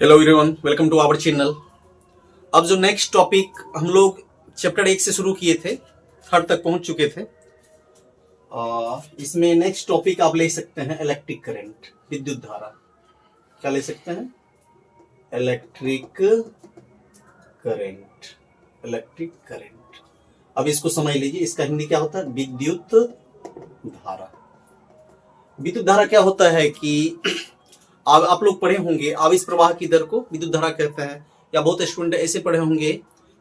Hello everyone, welcome to our channel. अब जो next topic हम लोग चैप्टर 1 से शुरू किए थे, थर्ड तक पहुंच चुके थे। इसमें नेक्स्ट टॉपिक आप ले सकते हैं इलेक्ट्रिक करंट, विद्युत धारा। क्या ले सकते हैं? Electric current, electric current. अब इसको समझ लीजिए, इसका हिंदी क्या होता है? विद्युत धारा। विद्युत धारा क्या होता है कि आप लोग पढ़े होंगे आवेश प्रवाह की दर को विद्युत धारा कहते हैं, या बहुत स्टूडेंट ऐसे पढ़े होंगे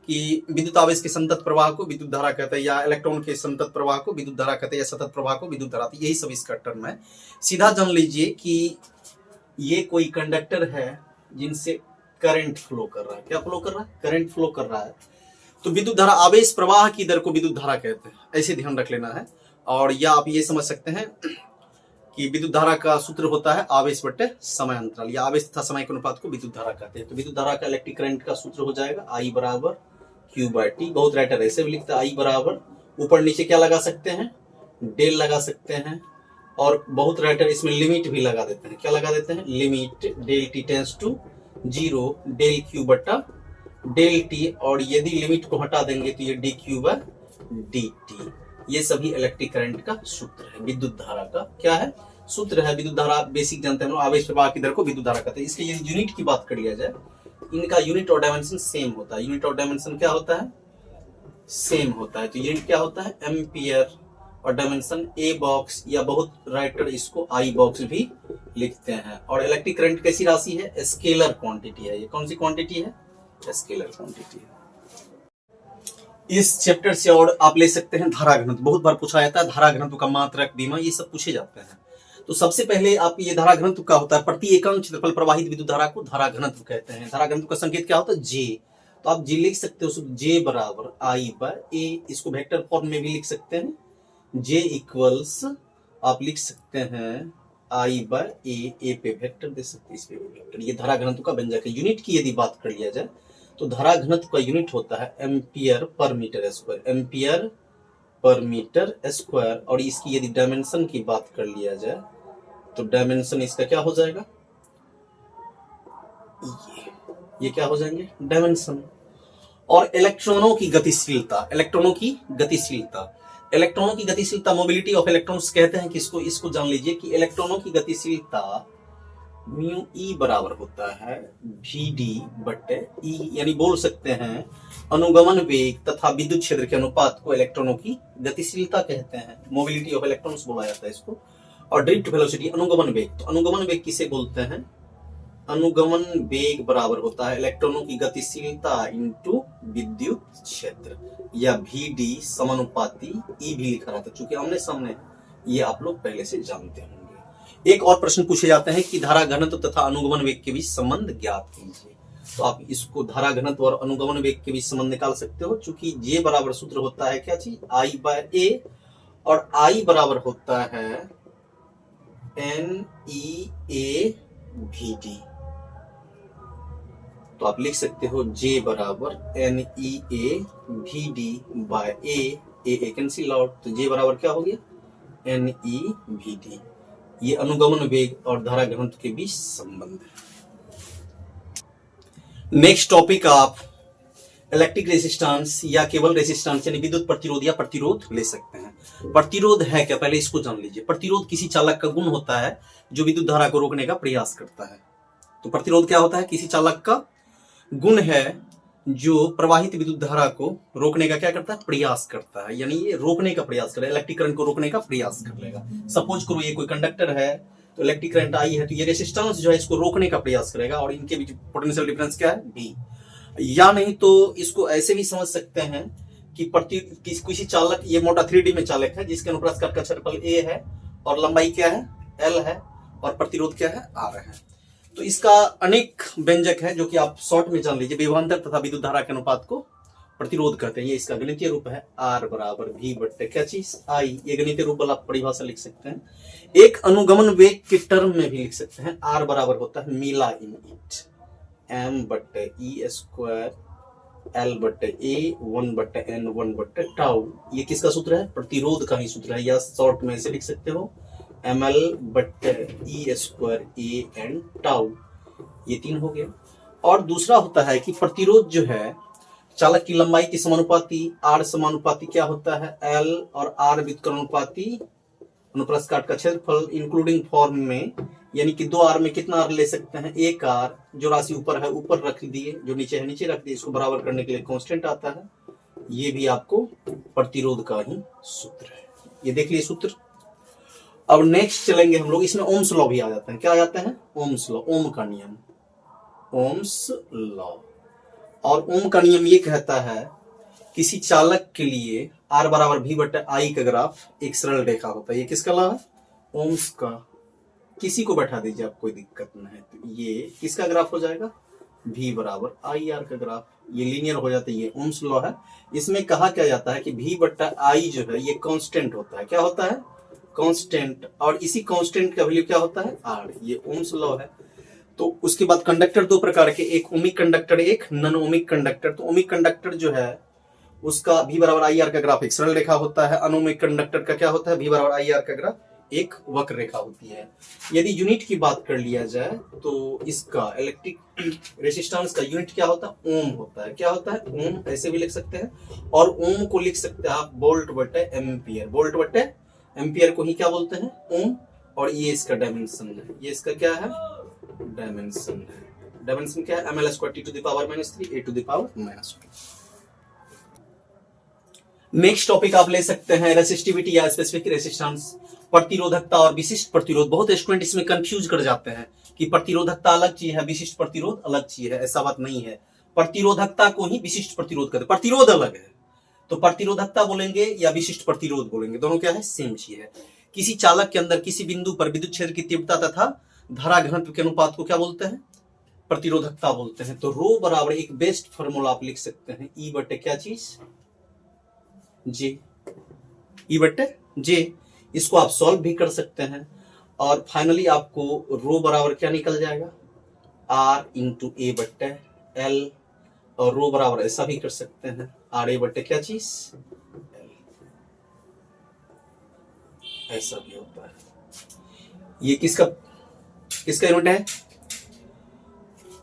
कि विद्युत आवेश के संतत प्रवाह को विद्युत धारा कहते हैं, या इलेक्ट्रॉन के संतत प्रवाह को विद्युत धारा कहते हैं, या सतत प्रवाह को विद्युत धारा। यही सब इसका टर्म है। सीधा जान लीजिए कि ये कोई कंडक्टर है जिनसे करंट फ्लो कर रहा है। क्या फ्लो कर रहा है? करंट फ्लो कर रहा है। तो विद्युत धारा, आवेश प्रवाह की दर को विद्युत धारा कहते हैं, ऐसे ध्यान रख लेना है। और या आप ये समझ सकते हैं कि विद्युत धारा का सूत्र होता है आवेश बटे समय अंतराल, या आवेश तथा समय के अनुपात को विद्युत धारा कहते हैं। तो विद्युत धारा का इलेक्ट्रिक करंट का सूत्र हो जाएगा I बराबर Q/T। बहुत राइटर ऐसे भी लिखता है I बराबर, ऊपर नीचे क्या लगा सकते हैं? डेल लगा सकते हैं। और बहुत राइटर इसमें लिमिट भी लगा देते हैं। क्या लगा देते हैं? Limit del T tends to 0 del Q बटा डेल T, और यदि लिमिट को हटा देंगे तो ये dQ/dt। ये सभी इलेक्ट्रिक करंट का सूत्र है। विद्युत धारा का क्या है? सूत्र है। विद्युत धारा बेसिक जानते हैं, आवेश प्रवाह की दर को विद्युत धारा कहते हैं। इसके यदि यूनिट की बात कर लिया जाए, इनका यूनिट और डायमेंशन सेम होता है। यूनिट और डायमेंशन क्या होता है? सेम होता है। तो यूनिट क्या होता है? एम्पियर, और डायमेंशन ए बॉक्स, या बहुत राइटर इसको आई बॉक्स भी लिखते हैं। और इलेक्ट्रिक करंट कैसी राशि है? स्केलर क्वांटिटी है। ये कौन सी क्वांटिटी है? स्केलर क्वांटिटी है। इस चैप्टर से और आप ले सकते हैं धारा घनत्व। बहुत बार पूछा जाता है धारा घनत्व का मात्रक, बीमा, ये सब पूछे जाते हैं। तो सबसे पहले आप ये धारा घनत्व का होता है, प्रति इकाई क्षेत्रफल प्रवाहित विद्युत धारा को धारा घनत्व कहते हैं। धारा घनत्व का संकेत क्या होता है? जे। तो आप जी लिख सकते हो, जे बराबर I/A। इसको वेक्टर फॉर्म में भी लिख सकते हैं। जे इक्वल्स आप लिख सकते हैं I/A। ए पे वेक्टर दे सकते हैं, इस पे वेक्टर। ये धारा घनत्व का व्यंजक है। यूनिट की यदि बात कर लिया जाए तो धारा घनत्व का यूनिट होता है ampere per metre square, ampere per metre square. और इसकी यदि डायमेंशन की बात कर लिया जाए तो डायमेंशन इसका क्या हो जाएगा? ये क्या हो जाएंगे? डायमेंशन। और इलेक्ट्रॉनों की गतिशीलता, इलेक्ट्रॉनों की गतिशीलता, इलेक्ट्रॉनों की गतिशीलता, मोबिलिटी ऑफ इलेक्ट्रॉन्स कहते हैं किसको? इसको जान लीजिए कि इलेक्ट्रॉनों की गतिशीलता म्यू ई बराबर होता है VD बटे ई, यानी बोल सकते हैं अनुगमन वेग तथा विद्युत क्षेत्र के अनुपात को इलेक्ट्रॉनों की गतिशीलता कहते हैं। मोबिलिटी ऑफ इलेक्ट्रॉन्स बोला जाता है इसको। और ड्रिफ्ट वेलोसिटी, अनुगमन वेग, तो अनुगमन वेग किसे बोलते हैं? अनुगमन वेग बराबर होता है इलेक्ट्रॉनों की गतिशीलता इंटू विद्युत क्षेत्र, या VD समानुपाती ई भी लिखा रहता है, चूंकि आमने सामने। ये आप लोग पहले से जानते होंगे। एक और प्रश्न पूछे जाते हैं कि धारा घनत्व तथा अनुगमन वेग के बीच संबंध ज्ञात कीजिए। तो आप इसको धारा घनत्व और अनुगमन वेग के बीच संबंध निकाल सकते हो, चूंकि जे बराबर सूत्र होता है क्या चीज? I/A, और I बराबर होता है NEA/VD। तो आप लिख सकते हो J बराबर NEA/VD/A। A कैंसिल आउट, तो J बराबर क्या हो गया? NEVD। ये अनुगमन वेग और धारा घनत्व के बीच संबंध है। नेक्स्ट टॉपिक आप इलेक्ट्रिक रेजिस्टेंस या केवल रेजिस्टेंस यानी विद्युत प्रतिरोध या प्रतिरोध ले सकते हैं। प्रतिरोध है क्या? पहले इसको जान लीजिए। प्रतिरोध किसी चालक का गुण होता है जो विद्युत धारा को रोकने का प्रयास करता है। तो प्रतिरोध क्या होता है? किसी चालक का गुण है जो प्रवाहित विद्युत धारा को रोकने का क्या करता है? प्रयास करता है, यानी ये रोकने का प्रयास करेगा, इलेक्ट्रिक करंट को रोकने का प्रयास कर लेगा। सपोज करो ये कोई कंडक्टर है, तो इलेक्ट्रिक करंट आई है, तो ये रेजिस्टेंस जो है इसको रोकने का प्रयास करेगा, और इनके बीच पोटेंशियल डिफरेंस क्या है? B। या नहीं तो इसको ऐसे भी समझ सकते हैं कि किसी चालक, ये मोटा 3D में चालक है जिसके अनुप्रस्थ का क्षेत्रफल A है और लंबाई क्या है? L है, और प्रतिरोध क्या है? R है। तो इसका अनेक व्यंजक है जो कि आप शॉर्ट में जान लीजिए। विभवांतर तथा विद्युत धारा के अनुपात को प्रतिरोध कहते हैं। ये इसका गणितीय रूप है R बराबर V बटे क्या चीज? I। ये गणितीय रूप वाला परिभाषा लिख सकते हैं। एक अनुगमन वेग के टर्म में भी लिख सकते हैं। R बराबर होता है मीला इन इट, M बटे E स्क्वायर L बटे A 1 बटे N 1 बटे टाउ। ये किसका सूत्र है? प्रतिरोध का ही सूत्र है, या शॉर्ट में से लिख सकते हो ML बटे E square A and tau. ये 3 हो गया। और दूसरा होता है कि प्रतिरोध जो है चालक की लंबाई के समानुपाती, आर समानुपाती क्या होता है, एल, और आर व्युत्क्रमानुपाती अनुप्रस्थ काट का क्षेत्रफल इंक्लूडिंग फॉर्म में, यानी कि 2 आर में कितना आर ले सकते हैं, 1 आर, जो राशि ऊपर है ऊपर रख दिए, जो नीचे है नीचे रख दिए, इसको बराबर करने के लिए कांस्टेंट आता है। ये भी आपको प्रतिरोध का ही सूत्र है, ये देख लिए सूत्र। अब नेक्स्ट चलेंगे हम लोग, इसमें ओम्स लॉ भी आ जाता है। क्या आ जाता है, ओम्स लॉ, ओम का नियम, ओम्स लॉ। और ओम का नियम ये कहता है किसी चालक के लिए आर बराबर भी बटा आई का ग्राफ एक सरल रेखा होता है। ये किसका लॉ है, ओम्स का। किसी को बैठा दीजिए, आप कोई दिक्कत नहीं है। तो ये किसका ग्राफ हो जाएगा, भी बराबर आई आर का ग्राफ। ये लीनियर हो जाता है, ये ओम्स लॉ है। इसमें कहा क्या जाता है कि भी बटा आई जो है ये कांस्टेंट होता है। क्या होता है, कांस्टेंट। और इसी कांस्टेंट का वैल्यू क्या होता है, आर। ये ओम्स लॉ है। तो उसके बाद कंडक्टर 2 प्रकार के, एक ओमिक कंडक्टर, एक नॉन ओमिक कंडक्टर। तो ओमिक कंडक्टर जो है उसका भी बराबर आई आर का ग्राफ एक सरल रेखा होता है। अनोमिक कंडक्टर का क्या होता है, भी बराबर आई आर का ग्राफ एक वक्र रेखा होती है। यदि यूनिट की बात कर लिया जाए तो इसका इलेक्ट्रिक रेजिस्टेंस का यूनिट क्या होता है, ओम होता है। क्या होता है, ओम। ऐसे भी लिख सकते हैं, और ओम को लिख सकते हैं आप वोल्ट बटे एम्पियर। वोल्ट बटे एम्पियर को ही क्या बोलते हैं, ओम। और ये इसका डायमेंशन है, ये इसका क्या है, डायमेंशन है। डायमेंशन क्या है, ml square t to the power -3 a to the power -2। Next topic आप ले सकते हैं रेसिस्टिविटी या स्पेसिफिक रेसिस्टेंस, प्रतिरोधकता और विशिष्ट प्रतिरोध। बहुत स्टूडेंट इसमें कंफ्यूज कर जाते हैं कि प्रतिरोधकता अलग चीज है, विशिष्ट प्रतिरोध अलग चीज है। ऐसा बात नहीं है, प्रतिरोधकता को ही विशिष्ट प्रतिरोध कहते हैं, प्रतिरोध अलग है। तो प्रतिरोधकता बोलेंगे या विशिष्ट प्रतिरोध बोलेंगे, दोनों क्या है, सेम चीज है। किसी चालक के अंदर किसी बिंदु पर विद्युत क्षेत्र की तीव्रता तथा धारा घनत्व के अनुपात को क्या बोलते हैं, प्रतिरोधकता बोलते हैं। तो रो बराबर एक बेस्ट फॉर्मूला आप लिख सकते हैं, ई बटे क्या चीज, जे। ई बटे जे। इसको आप सॉल्व भी कर सकते हैं। और फाइनली आपको रो बराबर क्या निकल जाएगा, आर इंटू ए बटे एल। और रो बराबर ऐसा भी कर सकते हैं, आर ए बटे क्या चीज, एल। ऐसा भी होता है। ये किसका यूनिट है,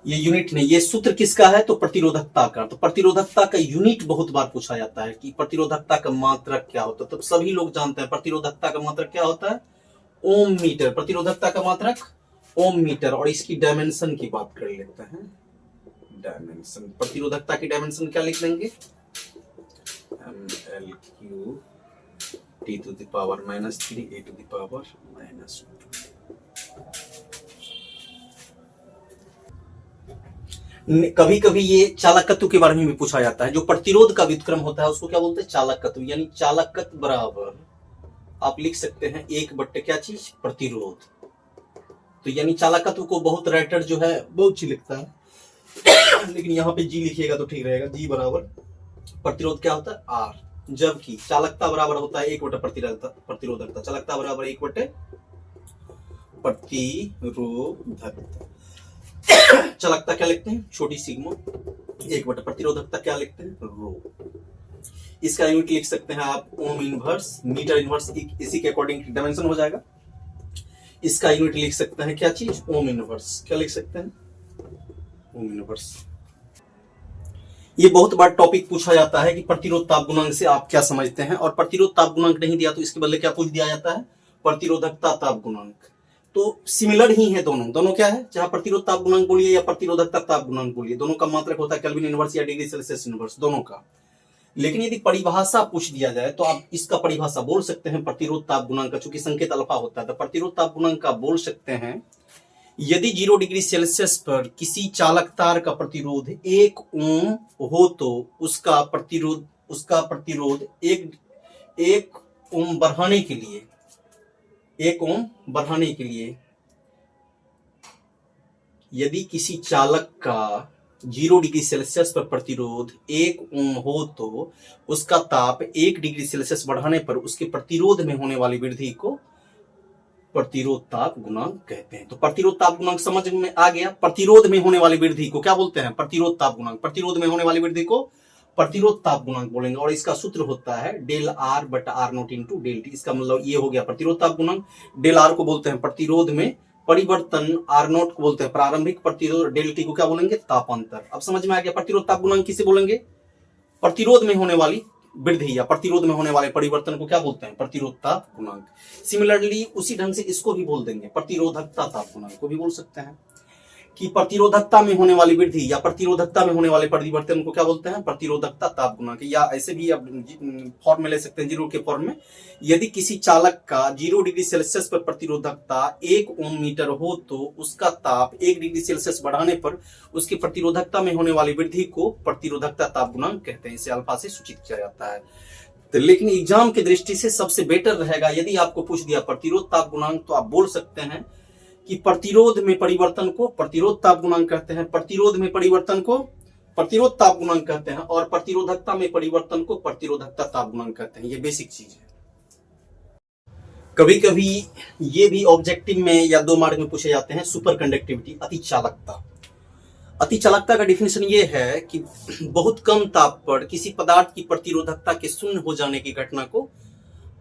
ये यूनिट नहीं, ये सूत्र किसका है, तो प्रतिरोधकता का। तो प्रतिरोधकता का यूनिट बहुत बार पूछा जाता है कि प्रतिरोधकता का मात्रक क्या होता है। तो सभी लोग जानते हैं प्रतिरोधकता का मात्रक क्या होता है, ओम मीटर। प्रतिरोधकता का मात्रक ओम मीटर। और इसकी डायमेंशन की बात कर लेते हैं, डायमेंशन। प्रतिरोधकता की डायमेंशन क्या लिख लेंगे, ml³ t to the power -3 a to the power -2। कभी कभी ये चालकत्व के बारे में भी पूछा जाता है। जो प्रतिरोध का व्युत्क्रम होता है उसको क्या बोलते हैं, चालकत्व। यानी चालकत्व बराबर आप लिख सकते हैं एक बट्टे क्या चीज, प्रतिरोध। तो यानी चालकत्व को बहुत राइटर जो है बहुत सी लिखता है लेकिन यहाँ पे जी लिखिएगा तो ठीक रहेगा। जी बराबर प्रतिरोध क्या होता है, आर। जबकि चालकता बराबर होता है 1 बटे प्रतिरोधकता। चालकता बराबर 1 बटे प्रतिरोधकता। चालकता क्या लिखते हैं, छोटी सिग्मा। 1 बटे प्रतिरोधकता क्या लिखते हैं, रो। इसका यूनिट लिख सकते हैं आप ओम इनवर्स, मीटर इनवर्स, इसी के अकॉर्डिंग डायमेंशन हो जाएगा। इसका यूनिट लिख सकते हैं क्या चीज, ओम इनवर्स। क्या लिख सकते हैं, ओम इनवर्स। ये बहुत बार टॉपिक पूछा जाता है कि प्रतिरोध ताप गुणांक से आप क्या समझते हैं। और प्रतिरोध ताप गुणांक नहीं दिया तो इसके बदले क्या पूछ दिया जाता है, प्रतिरोधकता ताप गुणांक। तो सिमिलर ही है दोनों क्या है, चाहे प्रतिरोध ताप गुणांक बोलिए या प्रतिरोधकता ताप गुणांक बोलिए, दोनों का मात्रक होता है केल्विन इनवर्स या डिग्री सेल्सियस इनवर्स, दोनों का। लेकिन यदि परिभाषा पूछ दिया जाए तो आप इसका परिभाषा बोल सकते हैं प्रतिरोध ताप गुणांक का, चूंकि संकेत अल्फा होता है तो प्रतिरोध ताप गुणांक का बोल सकते हैं, यदि 0 डिग्री सेल्सियस पर किसी चालक तार का प्रतिरोध 1 ओम हो तो उसका प्रतिरोध 1 ओम बढ़ाने के लिए 1 ओम बढ़ाने के लिए यदि किसी चालक का 0 डिग्री सेल्सियस पर प्रतिरोध 1 ओम हो तो उसका ताप 1 डिग्री सेल्सियस बढ़ाने पर उसके प्रतिरोध में होने वाली वृद्धि को प्रतिरोध ताप गुणांक कहते हैं। तो प्रतिरोध ताप गुणांक समझ में आ गया। प्रतिरोध में होने वाली वृद्धि को क्या बोलते हैं, प्रतिरोध ताप गुणांक। प्रतिरोध में होने वाली वृद्धि को प्रतिरोध ताप गुणांक बोलेंगे। और इसका सूत्र होता है डेल R/R0 × डेल T। इसका मतलब ये हो गया प्रतिरोध ताप गुणांक। डेल R को बोलते हैं प्रतिरोध में परिवर्तन आर नॉट को बोलते हैं प्रारंभिक प्रतिरोध, डेल टी को क्या बोलेंगे, तापांतर। अब समझ में आ गया प्रतिरोध ताप गुणांक किसे बोलेंगे, प्रतिरोध में होने वाली वृद्धि या प्रतिरोध में होने वाले परिवर्तन को क्या बोलते हैं, प्रतिरोध ताप गुणांक। सिमिलरली उसी ढंग से इसको भी बोल देंगे, प्रतिरोधकता ताप गुणांक को भी बोल सकते हैं कि प्रतिरोधकता में होने वाली वृद्धि या प्रतिरोधकता में होने वाले परिवर्तन को क्या बोलते हैं, प्रतिरोधकता ताप गुणांक। या ऐसे भी आप फॉर्म में ले सकते हैं जीरो के फॉर्म में, यदि किसी चालक का 0 डिग्री सेल्सियस पर प्रतिरोधकता 1 ओम मीटर हो तो उसका ताप 1 डिग्री सेल्सियस बढ़ाने पर उसकी प्रतिरोधकता में होने वाली वृद्धि को प्रतिरोधकता ताप गुणांक कहते हैं। इसे अल्फा से सूचित किया जाता है। तो लेकिन एग्जाम की दृष्टि से सबसे बेटर रहेगा यदि आपको पूछ दिया प्रतिरोध ताप गुणांक, तो आप बोल सकते हैं कि प्रतिरोध में परिवर्तन को प्रतिरोध ताप गुणांक कहते हैं, प्रतिरोध में परिवर्तन को प्रतिरोध ताप गुणांक कहते हैं, और प्रतिरोधकता में परिवर्तन को प्रतिरोधकता ताप गुणांक कहते हैं। ये बेसिक चीज है। कभी कभी ये भी ऑब्जेक्टिव में या 2 मार्क में पूछे जाते हैं, सुपर कंडक्टिविटी, अति चालकता। अति चालकता का डिफिनेशन ये है कि बहुत कम ताप पर किसी पदार्थ की प्रतिरोधकता के शून्य हो जाने की घटना को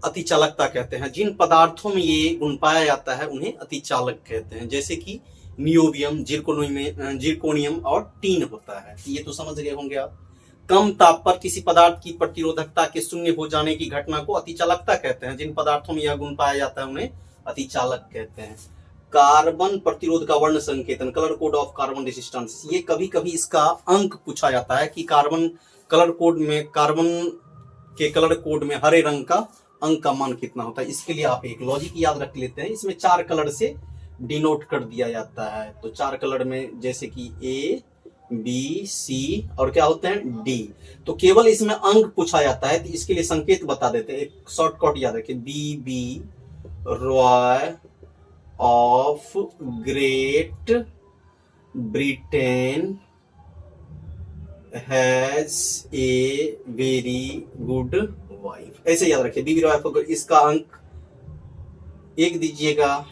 अति चालकता कहते हैं। जिन पदार्थों में ये गुण पाया जाता है उन्हें अति चालक कहते हैं, जैसे कि नियोबियम, जिरकोनियम और टीन होता है। ये तो समझ गए होंगे आप। कम ताप पर किसी पदार्थ की प्रतिरोधकता के शून्य हो जाने की घटना को अति चालकता कहते हैं। जिन पदार्थों में यह गुण पाया जाता है उन्हें अति चालक कहते हैं। कार्बन प्रतिरोध का वर्ण संकेतन, colour code of carbon resistance, ये कभी कभी इसका अंक पूछा जाता है कि कार्बन कलर कोड में, कार्बन के कलर कोड में हरे रंग का अंक का मान कितना होता है। इसके लिए आप एक लॉजिक याद रख लेते हैं, इसमें 4 कलर से डिनोट कर दिया जाता है। तो 4 कलर में जैसे कि ए, बी, सी और क्या होते हैं, डी। तो केवल इसमें अंक पूछा जाता है तो इसके लिए संकेत बता देते हैं। एक शॉर्टकट याद रखिए, B B Roy of Great Britain has a very good wife, ऐसे याद रखिए। बीबी रॉय, इसका अंक 1 दीजिएगा,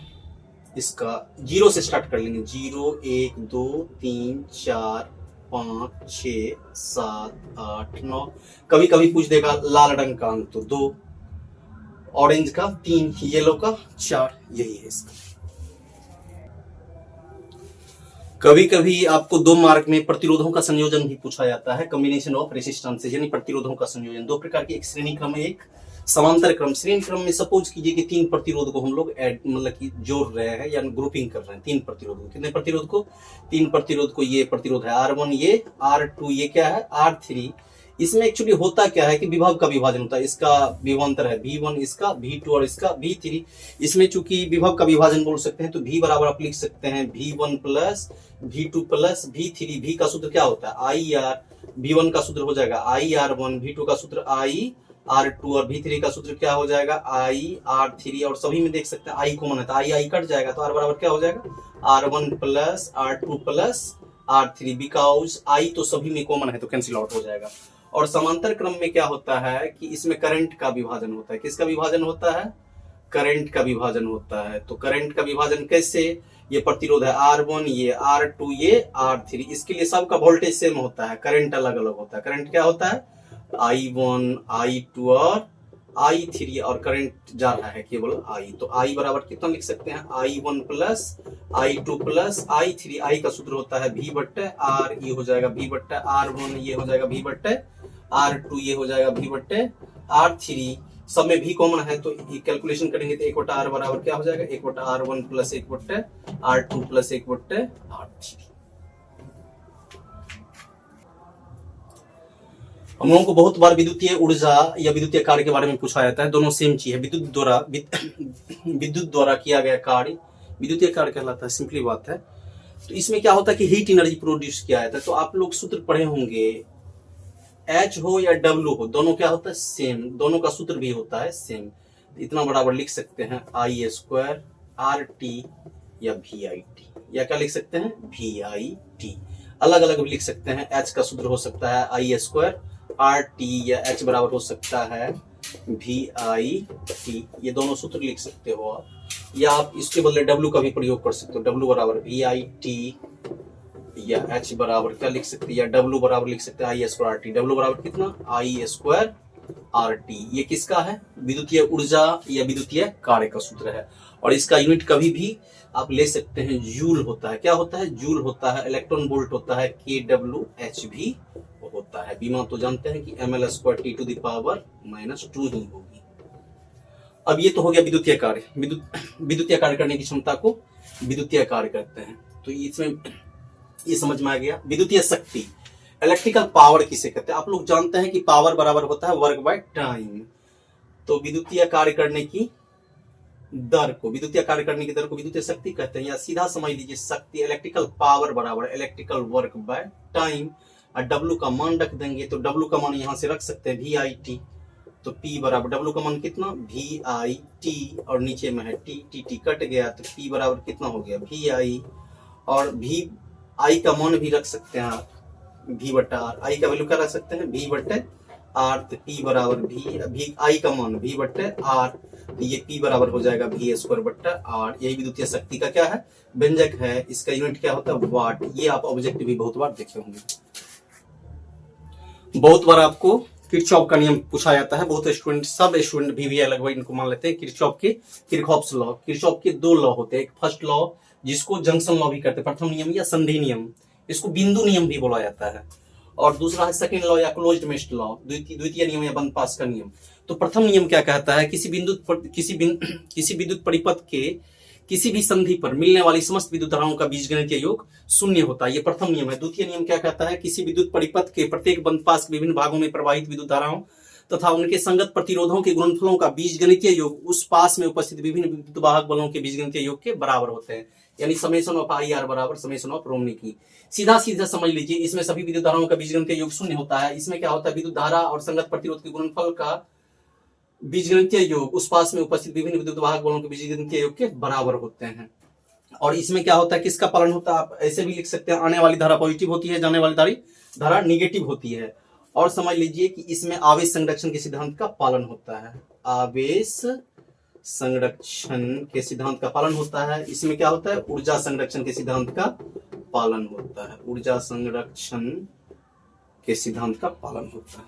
इसका 0 से स्टार्ट कर लेंगे, 0 1 2 3 4 5 6 7 8 9। कभी कभी पूछ देगा लाल रंग का अंक तो 2, ऑरेंज का 3, येलो का 4, यही है इसका। कभी कभी आपको 2 मार्क में प्रतिरोधों का संयोजन भी पूछा जाता है, कॉम्बिनेशन ऑफ रेसिस्टेंस, यानी प्रतिरोधों का संयोजन। 2 प्रकार की, एक श्रेणी क्रम है, एक समांतर क्रम। श्रेणी क्रम में सपोज कीजिए कि 3 प्रतिरोध को हम लोग ऐड मतलब कि जोड़ रहे हैं या ग्रुपिंग कर रहे हैं। 3 प्रतिरोध को, कितने प्रतिरोध को, 3 प्रतिरोध को। ये प्रतिरोध है R1, ये R2, ये क्या है R3। इसमें एक्चुअली होता क्या है कि विभव का विभाजन होता है। इसका विभवांतर है V1, इसका V2 और इसका V3। इसमें चूंकि विभव का विभाजन बोल सकते हैं तो V बराबर आप लिख सकते हैं V1 plus V2 plus V3। V का सूत्र क्या होता है IR, V1 का सूत्र हो जाएगा IR1, V2 का सूत्र IR2 और V3 का सूत्र क्या हो जाएगा IR3। और सभी में देख सकते हैं I कॉमन है तो I कट जाएगा तो R बराबर क्या हो जाएगा R1 plus R2 plus R3। Because I तो सभी में कॉमन है तो कैंसिल आउट हो जाएगा। और समांतर क्रम में क्या होता है कि इसमें करंट का विभाजन होता है। किसका विभाजन होता है, करंट का विभाजन होता है। तो करंट का विभाजन कैसे, ये प्रतिरोध है R1, ये R2, ये R3। इसके लिए सबका वोल्टेज सेम होता है, करंट अलग अलग होता है। करंट क्या होता है I1, I2 और I3, और करंट जा रहा है केवल I। तो I बराबर कितना लिख सकते हैं I1 plus I2 plus I3। I का सूत्र होता है V बट्टे R, ये हो जाएगा V बट्टे R1, ये हो जाएगा V बट्टे R2, ये हो जाएगा V बट्टे R3। सब में भी कॉमन है तो कैलकुलेशन करेंगे तो 1 बट्टा R बराबर क्या हो जाएगा 1 बट्टा R1 प्लस 1 बट्टे R2 प्लस 1 बट्टे R3। हम लोगों को बहुत बार विद्युतीय ऊर्जा या विद्युतीय कार्य के बारे में पूछा जाता है। दोनों सेम चीज है, विद्युत द्वारा किया गया कार्य विद्युतीय कार्य कहलाता है, सिंपली बात है। तो इसमें क्या होता है कि हीट एनर्जी प्रोड्यूस किया जाता है। तो आप लोग सूत्र पढ़े होंगे, H हो या W हो, दोनों क्या होता है सेम, दोनों का सूत्र भी होता है सेम। इतना बराबर लिख सकते हैं I² RT या VIT, या क्या लिख सकते हैं VIT। अलग अलग भी लिख सकते हैं, H का सूत्र हो सकता है I² RT या H बराबर हो सकता है VIT। ये दोनों सूत्र लिख सकते हो आप, या आप इसके बदले W का भी प्रयोग कर सकते हो। W बराबर VIT या H बराबर क्या लिख सकते हैं, या W बराबर लिख सकते हैं I² RT। W बराबर कितना I² RT। ये किसका है? विद्युतीय ऊर्जा या विद्युतीय कार्य का सूत्र है। और इसका यूनिट कभी भी आप ले सकते हैं, जूल होता है। क्या होता है? जूल होता है। इलेक्ट्रॉन वोल्ट होता है, kWh भी होता है। बीमा तो जानते हैं कि ml² T⁻⁻2 ही होगी। अब ये तो हो गया विद्युतीय कार्य। विद्युतीय कार्य करने की क्षमता को विद्युतीय कार्य कहते हैं। तो इसमें ये समझ में आ गया। विद्युतीय शक्ति, इलेक्ट्रिकल पावर किसे कहते हैं? आप लोग जानते हैं कि पावर बराबर होता है वर्क बाय टाइम। तो विद्युतीय कार्य करने की दर को विद्युतीय शक्ति कहते हैं। या सीधा समझ लीजिए, शक्ति इलेक्ट्रिकल पावर बराबर इलेक्ट्रिकल वर्क बाय टाइम। और W का मान रख देंगे, तो W का मान यहां से रख सकते हैं VIT। तो P बराबर W का मान कितना? VIT। और नीचे में है T कट गया, तो P बराबर कितना हो गया? VI। और VI का मान भी रख सकते हैं आप, V/R। I का वैल्यू क्या रख सकते हैं? V/R। तो P बराबर I का मान V/R। तो ये P बराबर हो जाएगा V²/R। यही विद्युतीय शक्ति का क्या है? व्यंजक है। इसका यूनिट क्या होता है? वाट। ये आप ऑब्जेक्ट भी बहुत बार देखे होंगे। बहुत बार आपको किरचॉफ का नियम पूछा जाता है। बहुत स्टूडेंट, सब स्टूडेंट भी लगभग इनको मान लेते हैं। Kirchhoff's law. किरचॉफ के 2 लॉ होते हैं। एक फर्स्ट लॉ, जिसको जंक्शन लॉ भी कहते हैं, प्रथम नियम या संधि नियम। इसको बिंदु नियम भी बोला जाता है। और दूसरा है सेकंड लॉ या क्लोज्ड मेश लॉ, द्वितीय नियम या बंद पास का नियम। तो प्रथम नियम क्या कहता है? किसी विद्युत परिपथ के किसी भी संधि पर मिलने वाली समस्त विद्युत धाराओं का बीजगणितीय योग शून्य होता है। ये प्रथम नियम है। द्वितीय नियम क्या कहता है? किसी विद्युत परिपथ के प्रत्येक बंद पास के विभिन्न भागों में प्रवाहित विद्युत धाराओं तथा उनके संगत प्रतिरोधों के गुणनफलों का बीजगणितीय योग उस पास में उपस्थित विभिन्न विद्युत वाहक बलों के बीजगणितीय योग के बराबर होते हैं। यानी समेशन ऑफ IR बराबर समेशन ऑफ रोमनी। सीधा समझ लीजिए, इसमें सभी विद्युत धाराओं का बीजगणितीय योग शून्य होता है। इसमें क्या होता है? विद्युत धारा और संगत प्रतिरोध के गुणनफल का बीजगणितीय योग उस पास में उपस्थित विभिन्न विद्युत वाहक बलों के बीजगणितीय योग के बराबर होते हैं। और इसमें क्या होता है? किसका पालन होता है? आप ऐसे भी लिख सकते हैं, आने वाली धारा पॉजिटिव होती है, जाने वाली धारा निगेटिव होती है। और समझ लीजिए कि इसमें आवेश संरक्षण के सिद्धांत का पालन होता है। आवेश संरक्षण के सिद्धांत का पालन होता है। इसमें क्या होता है? ऊर्जा संरक्षण के सिद्धांत का पालन होता है। ऊर्जा संरक्षण के सिद्धांत का पालन होता है।